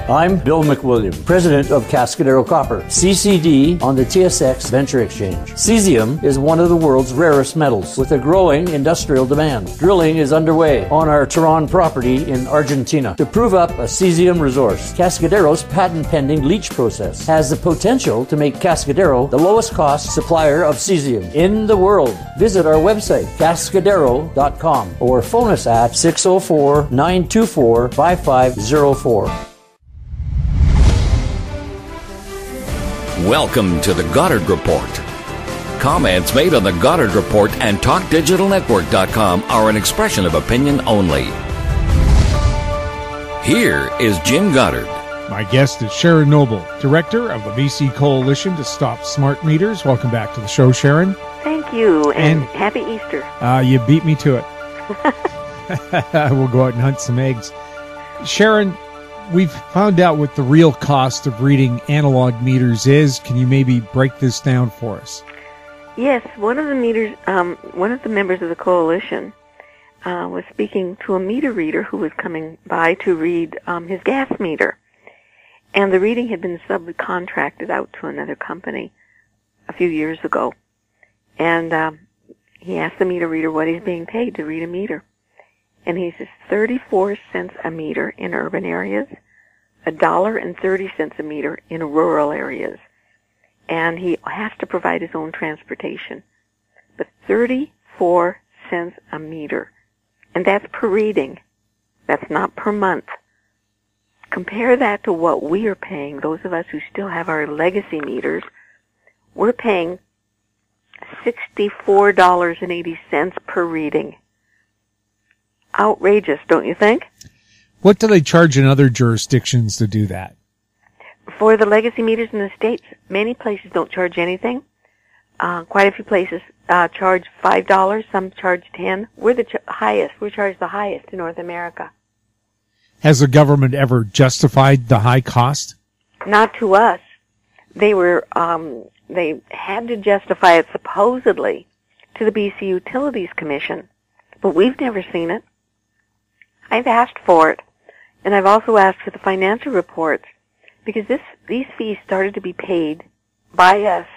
I'm Bill McWilliam, president of Cascadero Copper, CCD on the TSX Venture Exchange. Cesium is one of the world's rarest metals with a growing industrial demand. Drilling is underway on our Tehran property in Argentina to prove up a cesium resource. Cascadero's patent-pending leach process has the potential to make Cascadero the lowest cost supplier of cesium in the world. Visit our website, cascadero.com, or phone us at 604-924-5504. Welcome to the Goddard Report. Comments made on the Goddard Report and TalkDigitalNetwork.com are an expression of opinion only. Here is Jim Goddard. My guest is Sharon Noble, director of the BC Coalition to Stop Smart Meters. Welcome back to the show, Sharon. Thank you, and happy Easter. You beat me to it. We'll go out and hunt some eggs. Sharon, we've found out what the real cost of reading analog meters is. Can you maybe break this down for us? Yes, one of the members of the coalition was speaking to a meter reader who was coming by to read his gas meter. And the reading had been subcontracted out to another company a few years ago. And he asked the meter reader what he's being paid to read a meter. And he says 34 cents a meter in urban areas, $1.30 a meter in rural areas. And he has to provide his own transportation. But 34 cents a meter. And that's per reading. That's not per month. Compare that to what we are paying, those of us who still have our legacy meters. We're paying $64.80 per reading. Outrageous, don't you think? What do they charge in other jurisdictions to do that? For the legacy meters in the States, many places don't charge anything. Quite a few places charge $5, some charge $10. We're the highest. We're charged the highest in North America. Has the government ever justified the high cost? Not to us. They had to justify it supposedly to the BC Utilities Commission, but we've never seen it. I've asked for it, and I've also asked for the financial reports, because these fees started to be paid by us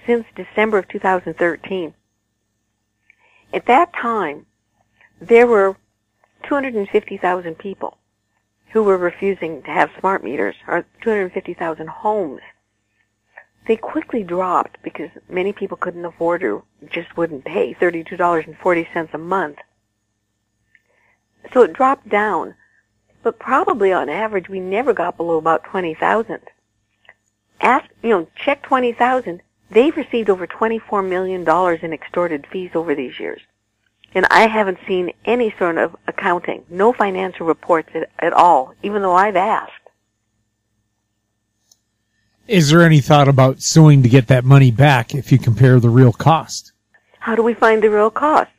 since December of 2013. At that time, there were 250,000 people who were refusing to have smart meters, or 250,000 homes. They quickly dropped because many people couldn't afford or just wouldn't pay $32.40 a month. So it dropped down, but probably on average we never got below about 20,000. Check 20,000. They've received over $24 million in extorted fees over these years. And I haven't seen any sort of accounting, no financial reports at all, even though I've asked. Is there any thought about suing to get that money back if you compare the real cost? How do we find the real cost?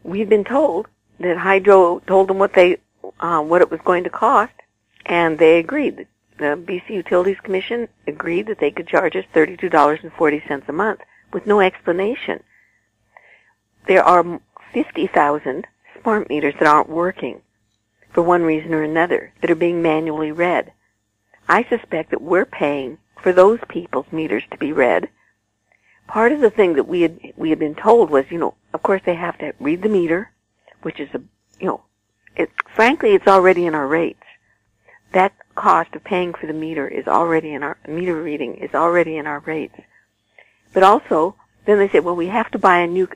We've been told that Hydro told them what it was going to cost, and they agreed. The BC Utilities Commission agreed that they could charge us $32.40 a month with no explanation. There are 50,000 smart meters that aren't working for one reason or another, that are being manually read. I suspect that we're paying for those people's meters to be read. Part of the thing that we had been told was, of course they have to read the meter, which is frankly, it's already in our rates. That cost of paying for the meter is already in our meter reading is already in our rates. But also, then they said, well, we have to buy a new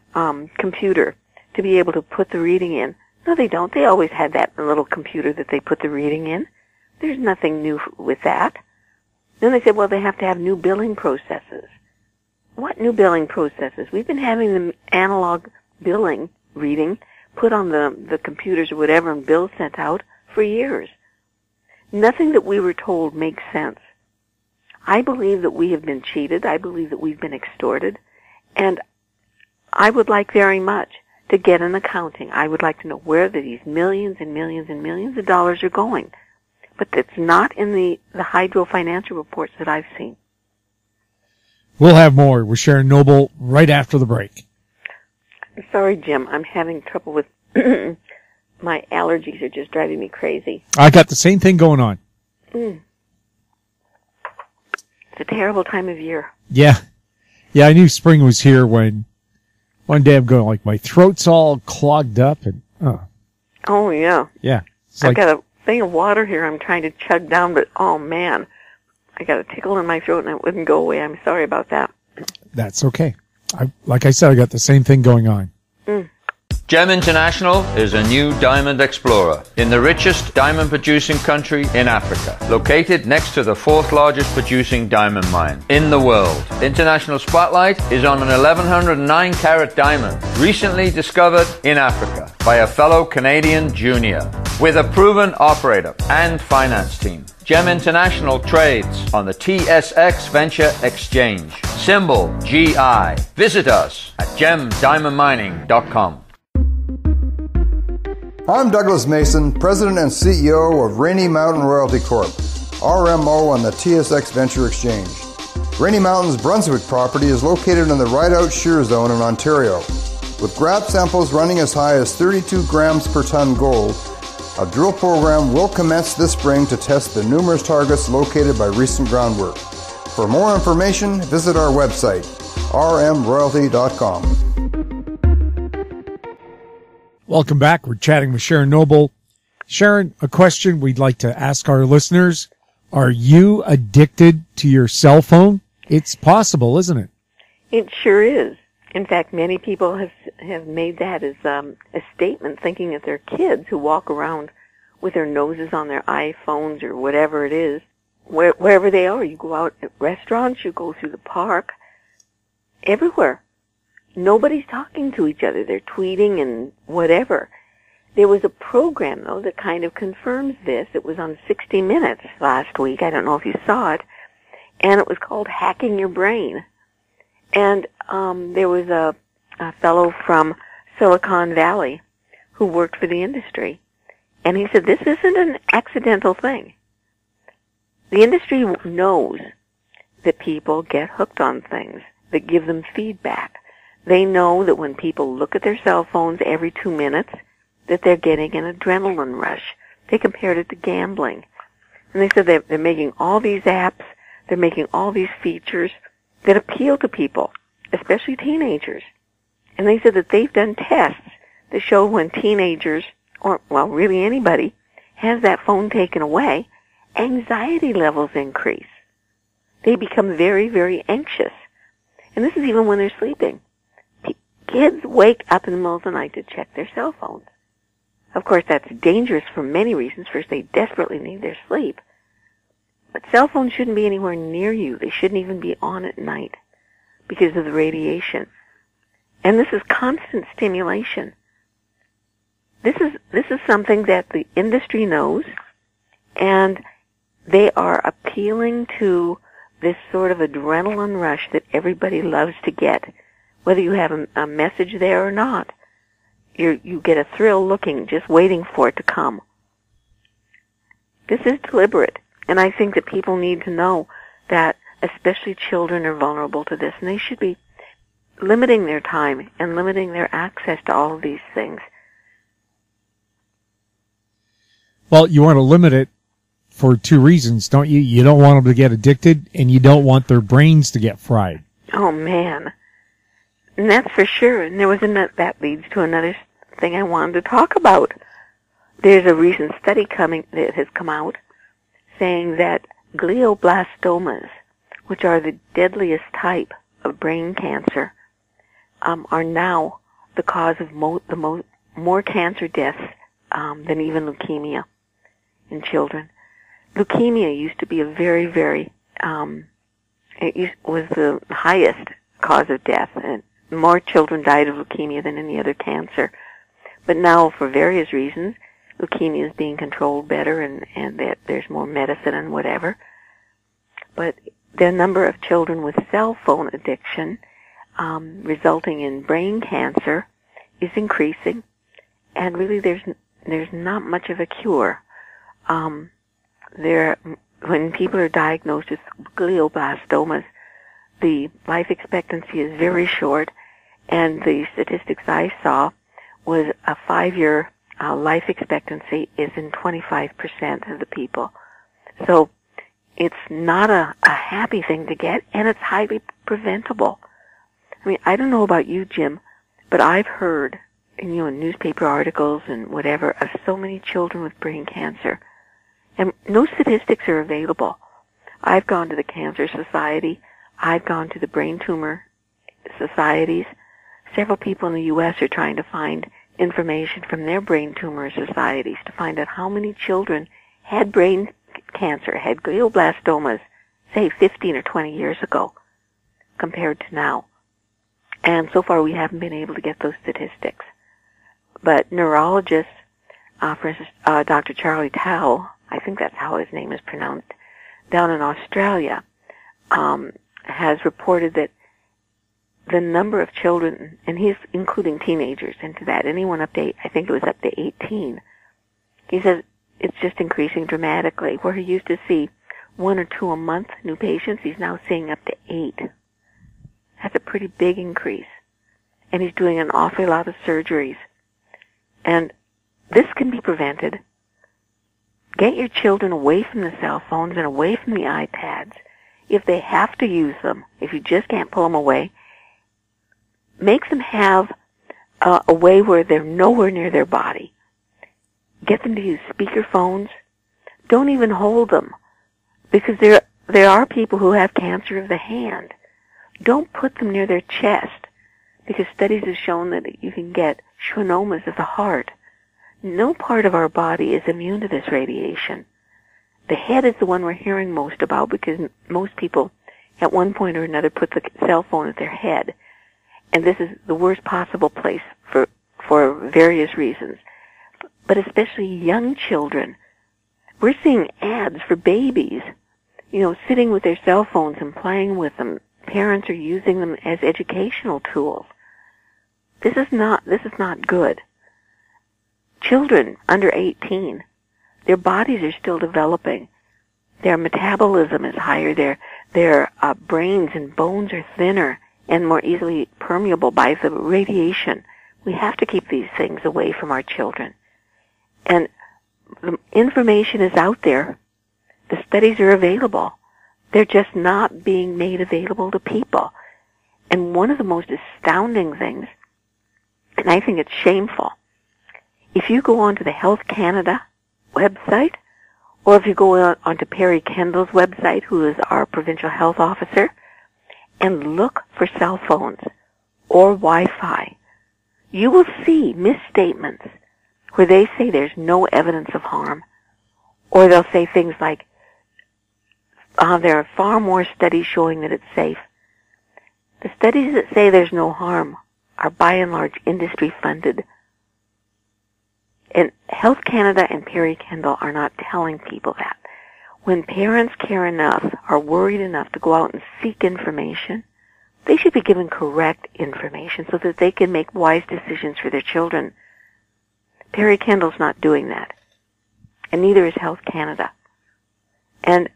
computer to be able to put the reading in. No, they don't. They always had that little computer that they put the reading in. There's nothing new with that. Then they said, well, they have to have new billing processes. What new billing processes? We've been having the analog billing reading put on the computers or whatever and bills sent out for years. Nothing that we were told makes sense. I believe that we have been cheated. I believe that we've been extorted. And I would like very much to get an accounting. I would like to know where these millions and millions and millions of dollars are going. But it's not in the Hydro financial reports that I've seen. We'll have more with Sharon Noble right after the break. Sorry, Jim. I'm having trouble with my allergies are just driving me crazy. I got the same thing going on. It's a terrible time of year. Yeah. Yeah, I knew spring was here when one day I'm going like, my throat's all clogged up and, Oh, yeah. yeah. I've got a thing of water here I'm trying to chug down, but oh man, I got a tickle in my throat and it wouldn't go away. I'm sorry about that. That's okay. Like I said, I got the same thing going on. Gem International is a new diamond explorer in the richest diamond producing country in Africa, located next to the fourth largest producing diamond mine in the world. International Spotlight is on an 1109 carat diamond recently discovered in Africa by a fellow Canadian junior with a proven operator and finance team. Gem International trades on the TSX Venture Exchange, symbol GI. Visit us at gemdiamondmining.com. I'm Douglas Mason, President and CEO of Rainy Mountain Royalty Corp., RMO on the TSX Venture Exchange. Rainy Mountain's Brunswick property is located in the Rideout Shear Zone in Ontario. With grab samples running as high as 32 grams per ton gold, a drill program will commence this spring to test the numerous targets located by recent groundwork. For more information, visit our website, rmroyalty.com. Welcome back. We're chatting with Sharon Noble. Sharon, a question we'd like to ask our listeners. Are you addicted to your cell phone? It's possible, isn't it? It sure is. In fact, many people have made that as a statement, thinking that they're kids who walk around with their noses on their iPhones or whatever it is, wherever they are. You go out at restaurants, you go through the park, everywhere. Nobody's talking to each other. They're tweeting and whatever. There was a program, though, that kind of confirms this. It was on 60 Minutes last week. I don't know if you saw it. And it was called Hacking Your Brain. And there was a fellow from Silicon Valley who worked for the industry. And he said, this isn't an accidental thing. The industry knows that people get hooked on things that give them feedback. They know that when people look at their cell phones every 2 minutes, that they're getting an adrenaline rush. They compared it to gambling. And they said they're making all these apps, they're making all these features that appeal to people, especially teenagers. And they said that they've done tests that show when teenagers, or, well, really anybody, has that phone taken away, anxiety levels increase. They become very, very anxious. And this is even when they're sleeping. Kids wake up in the middle of the night to check their cell phones. Of course, that's dangerous for many reasons. First, they desperately need their sleep. But cell phones shouldn't be anywhere near you. They shouldn't even be on at night because of the radiation. And this is constant stimulation. This is something that the industry knows, and they are appealing to this sort of adrenaline rush that everybody loves to get. Whether you have a message there or not, you get a thrill looking, just waiting for it to come. This is deliberate, and I think that people need to know that especially children are vulnerable to this, and they should be limiting their time and limiting their access to all of these things. Well, you want to limit it for two reasons, don't you? You don't want them to get addicted, and you don't want their brains to get fried. Oh, man. And that's for sure. And that leads to another thing I wanted to talk about. There's a recent study that has come out saying that glioblastomas, which are the deadliest type of brain cancer, are now the cause of more cancer deaths than even leukemia in children. Leukemia used to be a very, very, was the highest cause of death, and more children died of leukemia than any other cancer. But now, for various reasons, leukemia is being controlled better and that there's more medicine and whatever. But the number of children with cell phone addiction resulting in brain cancer is increasing, and really there's not much of a cure. When people are diagnosed with glioblastomas, the life expectancy is very short, and the statistics I saw was a 5-year life expectancy is in 25% of the people. So it's not a happy thing to get, and it's highly preventable. I mean, I don't know about you, Jim, but I've heard, in newspaper articles and whatever, of so many children with brain cancer. And no statistics are available. I've gone to the Cancer Society. I've gone to the brain tumor societies. Several people in the U.S. are trying to find information from their brain tumor societies to find out how many children had brain cancer, had glioblastomas, say 15 or 20 years ago, compared to now. And so far we haven't been able to get those statistics. But neurologists, for instance, Dr. Charlie Tao, I think that's how his name is pronounced, down in Australia, has reported that the number of children, and he's including teenagers into that, anyone up to, I think it was up to 18, he says it's just increasing dramatically. Where he used to see 1 or 2 a month new patients, he's now seeing up to 8. That's a pretty big increase. And he's doing an awful lot of surgeries. And this can be prevented. Get your children away from the cell phones and away from the iPads. If they have to use them, if you just can't pull them away, make them have a way where they're nowhere near their body. Get them to use speaker phones. Don't even hold them, because there are people who have cancer of the hand. Don't put them near their chest, because studies have shown that you can get schwannomas of the heart. No part of our body is immune to this radiation. The head is the one we're hearing most about, because most people at one point or another put the cell phone at their head. And this is the worst possible place for various reasons. But especially young children. We're seeing ads for babies, sitting with their cell phones and playing with them. Parents are using them as educational tools. This is not good. Children under 18, their bodies are still developing. Their metabolism is higher. Their brains and bones are thinner and more easily permeable by the radiation. We have to keep these things away from our children. And the information is out there. The studies are available. They're just not being made available to people. And one of the most astounding things, and I think it's shameful, if you go onto the Health Canada website, or if you go onto Perry Kendall's website, who is our provincial health officer, and look for cell phones or Wi-Fi, you will see misstatements where they say there's no evidence of harm. Or they'll say things like, there are far more studies showing that it's safe. The studies that say there's no harm are by and large industry funded. And Health Canada and Perry Kendall are not telling people that. When parents care enough, are worried enough to go out and seek information, they should be given correct information so that they can make wise decisions for their children. Perry Kendall's not doing that. And neither is Health Canada. And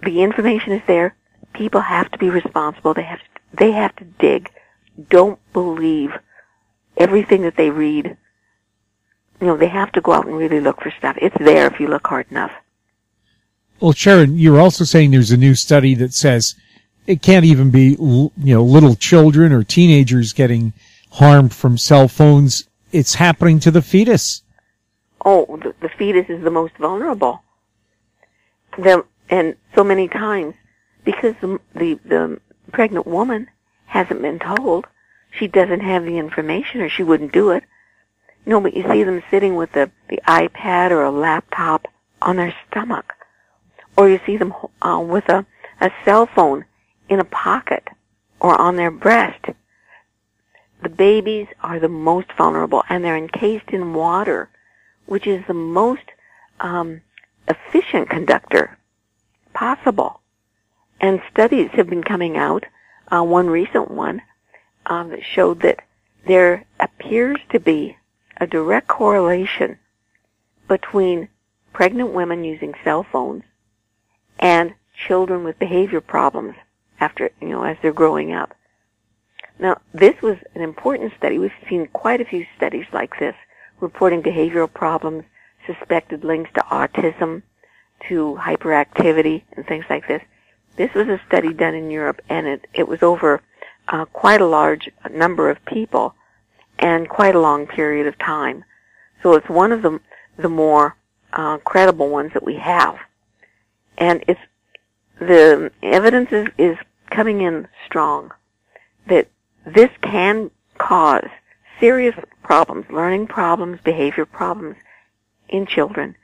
the information is there. People have to be responsible. They have to dig. Don't believe everything that they read. They have to go out and really look for stuff. It's there if you look hard enough. Well, Sharon, you're also saying there's a new study that says it can't even be, little children or teenagers getting harmed from cell phones. It's happening to the fetus. Oh, the fetus is the most vulnerable. And so many times, because the pregnant woman hasn't been told, she doesn't have the information or she wouldn't do it. No, but you see them sitting with the iPad or a laptop on their stomach. Or you see them with a cell phone in a pocket or on their breast. The babies are the most vulnerable, and they're encased in water, which is the most efficient conductor possible. And studies have been coming out, one recent one, that showed that there appears to be a direct correlation between pregnant women using cell phones and children with behavior problems after, as they're growing up. Now, this was an important study. We've seen quite a few studies like this, reporting behavioral problems, suspected links to autism, to hyperactivity and things like this. This was a study done in Europe, and it was over quite a large number of people and quite a long period of time. So it's one of the more credible ones that we have. And the evidence is coming in strong that this can cause serious problems, learning problems, behavior problems in children.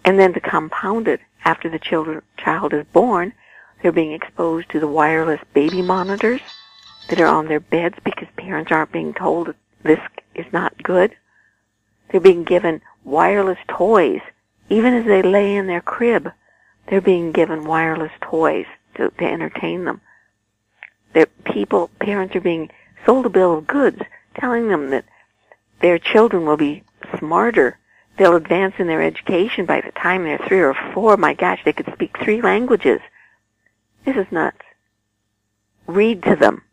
And then to compound it, after the child is born, they're being exposed to the wireless baby monitors that are on their beds because parents aren't being told that this is not good. They're being given wireless toys. Even as they lay in their crib, they're being given wireless toys to entertain them. Parents are being sold a bill of goods telling them that their children will be smarter. They'll advance in their education by the time they're 3 or 4. My gosh, they could speak 3 languages. This is nuts. Read to them.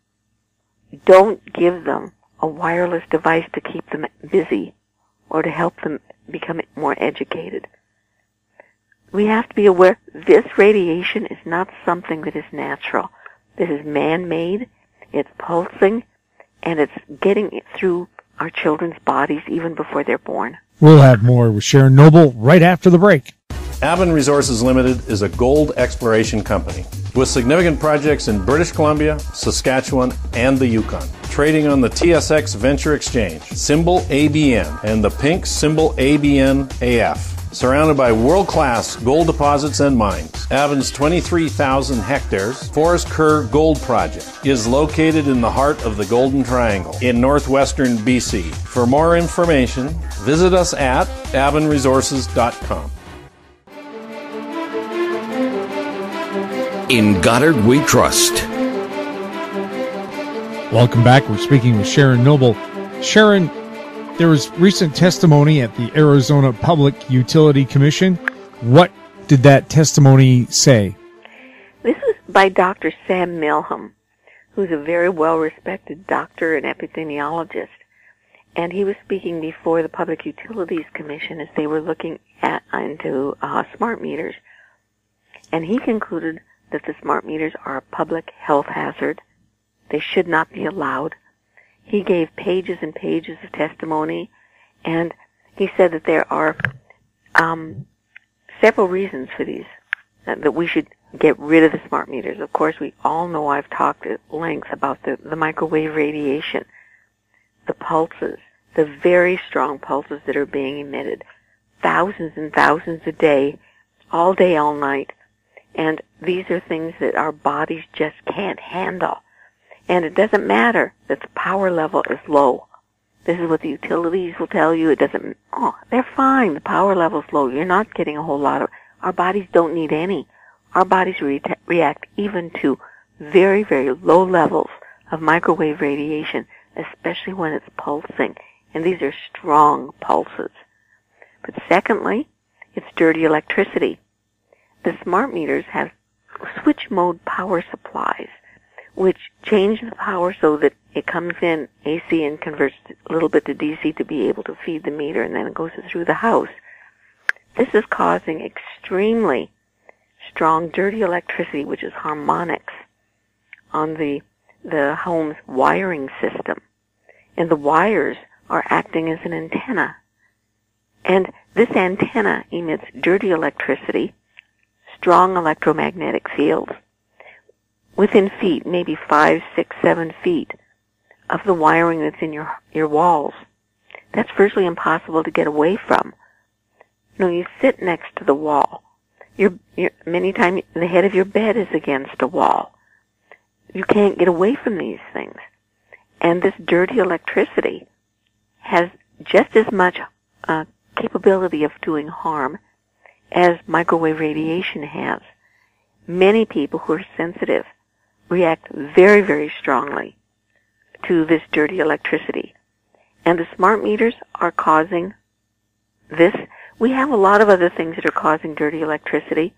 Don't give them a wireless device to keep them busy or to help them become more educated. We have to be aware this radiation is not something that is natural. This is man-made, it's pulsing, and it's getting through our children's bodies even before they're born. We'll have more with Sharon Noble right after the break. Aben Resources Limited is a gold exploration company with significant projects in British Columbia, Saskatchewan, and the Yukon. Trading on the TSX Venture Exchange, symbol ABN, and the pink symbol ABN-AF. Surrounded by world-class gold deposits and mines, Aben's 23,000 hectares Forest Kerr Gold Project is located in the heart of the Golden Triangle in northwestern BC. For more information, visit us at abenresources.com. In Goddard we trust. Welcome back. We're speaking with Sharon Noble. Sharon, there was recent testimony at the Arizona Public Utility Commission. What did that testimony say? This was by Dr. Sam Milham, who's a very well-respected doctor and epidemiologist. And he was speaking before the Public Utilities Commission as they were looking into smart meters. And he concluded that the smart meters are a public health hazard. They should not be allowed. He gave pages and pages of testimony, and he said that there are several reasons for these, that we should get rid of the smart meters. Of course, we all know I've talked at length about the microwave radiation, the pulses, the very strong pulses that are being emitted, thousands and thousands a day, all night. And these are things that our bodies just can't handle. And it doesn't matter that the power level is low. This is what the utilities will tell you. They're fine. The power level's low. You're not getting a whole lot of, our bodies don't need any. Our bodies react even to very, very low levels of microwave radiation, especially when it's pulsing. And these are strong pulses. But secondly, it's dirty electricity. The smart meters have switch mode power supplies, which change the power so that it comes in AC and converts a little bit to DC to be able to feed the meter, and then it goes through the house. This is causing extremely strong dirty electricity, which is harmonics, on the home's wiring system. And the wires are acting as an antenna. And this antenna emits dirty electricity, strong electromagnetic fields, within feet, maybe 5, 6, 7 feet of the wiring that's in your walls. That's virtually impossible to get away from. You sit next to the wall. Many times the head of your bed is against a wall. You can't get away from these things. And this dirty electricity has just as much capability of doing harm as microwave radiation has. Many people who are sensitive react very, very strongly to this dirty electricity. And the smart meters are causing this. We have a lot of other things that are causing dirty electricity.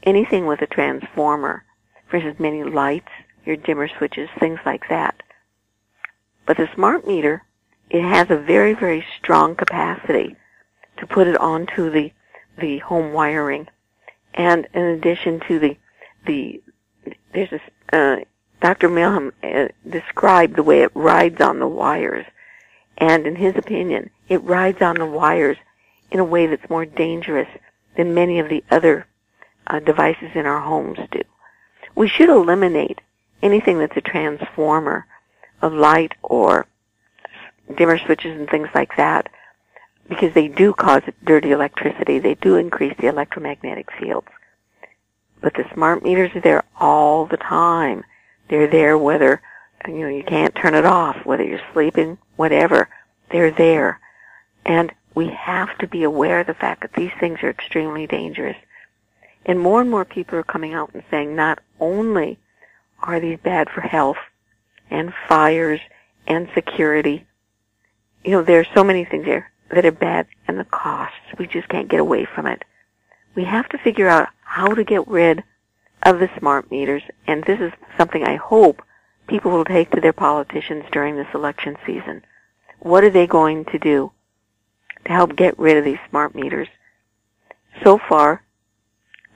Anything with a transformer, for instance, many lights, your dimmer switches, things like that. But the smart meter, it has a very, very strong capacity to put it onto the home wiring. And in addition to there's this, Dr. Milham described the way it rides on the wires. And in his opinion, it rides on the wires in a way that's more dangerous than many of the other devices in our homes do. We should eliminate anything that's a transformer of light or dimmer switches and things like that, because they do cause dirty electricity. They do increase the electromagnetic fields. But the smart meters are there all the time. They're there whether, you can't turn it off, whether you're sleeping, whatever. They're there. And we have to be aware of the fact that these things are extremely dangerous. And more people are coming out and saying not only are these bad for health and fires and security, there are so many things there that are bad, and the costs. We just can't get away from it. We have to figure out how to get rid of the smart meters, and this is something I hope people will take to their politicians during this election season. What are they going to do to help get rid of these smart meters? So far,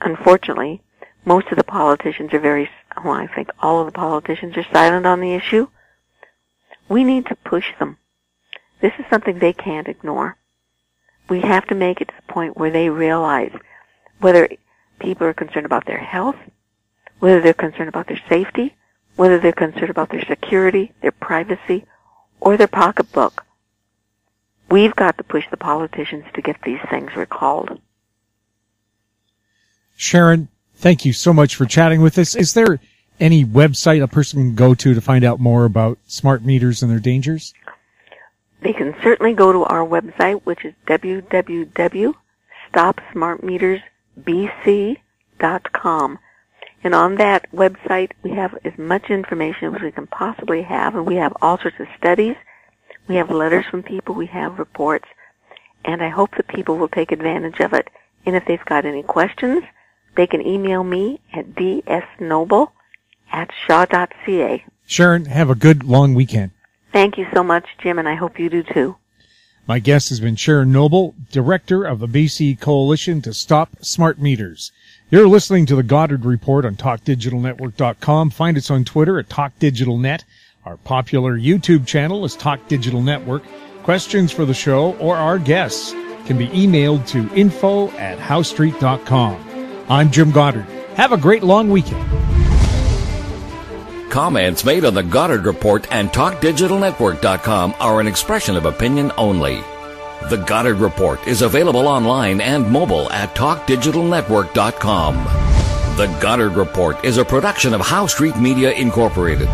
unfortunately, most of the politicians are I think all of the politicians are silent on the issue. We need to push them. This is something they can't ignore. We have to make it to the point where they realize whether people are concerned about their health, whether they're concerned about their safety, whether they're concerned about their security, their privacy, or their pocketbook. We've got to push the politicians to get these things recalled. Sharon, thank you so much for chatting with us. Is there any website a person can go to find out more about smart meters and their dangers? They can certainly go to our website, which is www.stopsmartmetersbc.com. And on that website, we have as much information as we can possibly have, and we have all sorts of studies. We have letters from people. We have reports. And I hope that people will take advantage of it. And if they've got any questions, they can email me at dsnoble@shaw.ca. Sharon, have a good long weekend. Thank you so much, Jim, and I hope you do too. My guest has been Sharon Noble, Director of the BC Coalition to Stop Smart Meters. You're listening to the Goddard Report on TalkDigitalNetwork.com. Find us on Twitter at TalkDigitalNet. Our popular YouTube channel is Talk Digital Network. Questions for the show or our guests can be emailed to info@howstreet.com. I'm Jim Goddard. Have a great long weekend. Comments made on the Goddard Report and TalkDigitalNetwork.com are an expression of opinion only. The Goddard Report is available online and mobile at TalkDigitalNetwork.com. The Goddard Report is a production of How Street Media Incorporated.